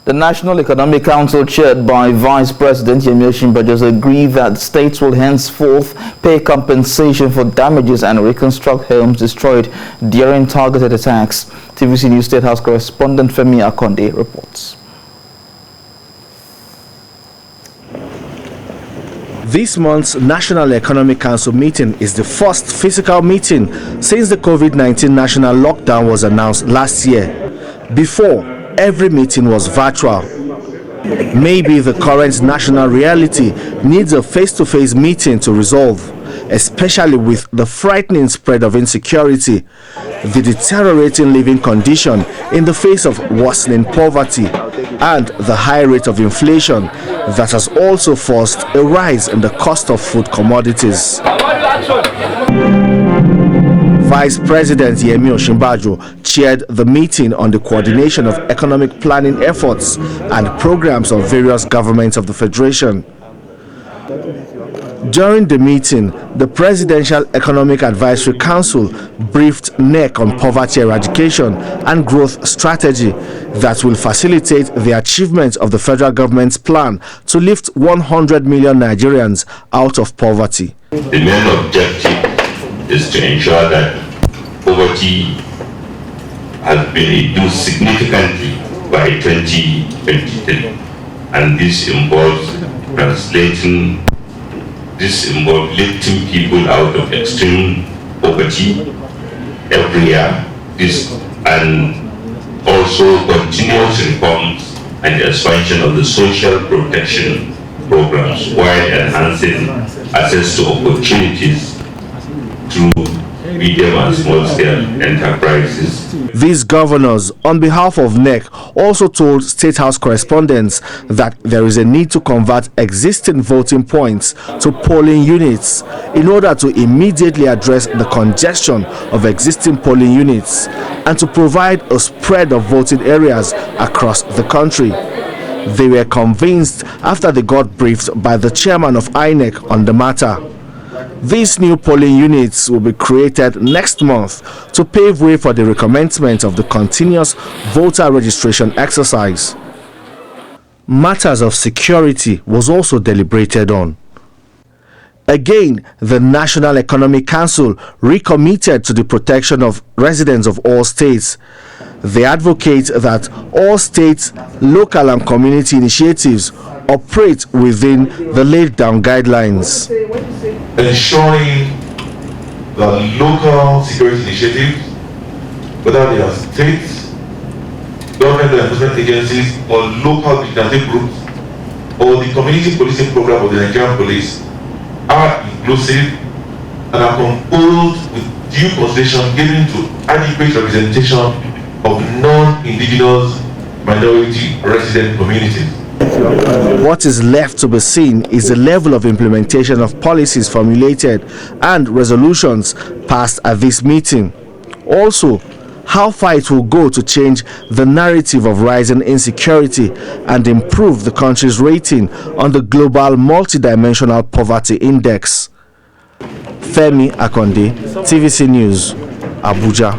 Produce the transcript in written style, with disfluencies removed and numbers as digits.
The National Economic Council, chaired by Vice President Yemi Osinbajo, agreed that states will henceforth pay compensation for damages and reconstruct homes destroyed during targeted attacks. TVC News State House correspondent Femi Akonde reports. This month's National Economic Council meeting is the first physical meeting since the COVID-19 national lockdown was announced last year. Before, every meeting was virtual. Maybe the current national reality needs a face-to-face meeting to resolve, especially with the frightening spread of insecurity, the deteriorating living condition in the face of worsening poverty, and the high rate of inflation that has also forced a rise in the cost of food commodities. Vice President Yemi Osinbajo chaired the meeting on the coordination of economic planning efforts and programs of various governments of the Federation. During the meeting, the Presidential Economic Advisory Council briefed NEC on poverty eradication and growth strategy that will facilitate the achievement of the federal government's plan to lift 100 million Nigerians out of poverty. The main objective is to ensure that poverty has been reduced significantly by 2023, and this involves lifting people out of extreme poverty every year, and also continuous reforms and the expansion of the social protection programs while enhancing access to opportunities through medium and small-scale enterprises. These governors, on behalf of NEC, also told State House correspondents that there is a need to convert existing voting points to polling units in order to immediately address the congestion of existing polling units and to provide a spread of voting areas across the country. They were convinced after they got briefed by the chairman of INEC on the matter. These new polling units will be created next month to pave way for the recommencement of the continuous voter registration exercise. Matters of security was also deliberated on. Again, the National Economic Council recommitted to the protection of residents of all states. They advocate that all states, local and community initiatives operate within the laid down guidelines. Ensuring that local security initiatives, whether they are states, government enforcement agencies, or local vigilante groups, or the community policing program of the Nigerian police, are inclusive and are composed with due consideration given to adequate representation of non-indigenous minority resident communities. What is left to be seen is the level of implementation of policies formulated and resolutions passed at this meeting. Also, how far it will go to change the narrative of rising insecurity and improve the country's rating on the global multidimensional poverty index. Femi Akonde, TVC News, Abuja.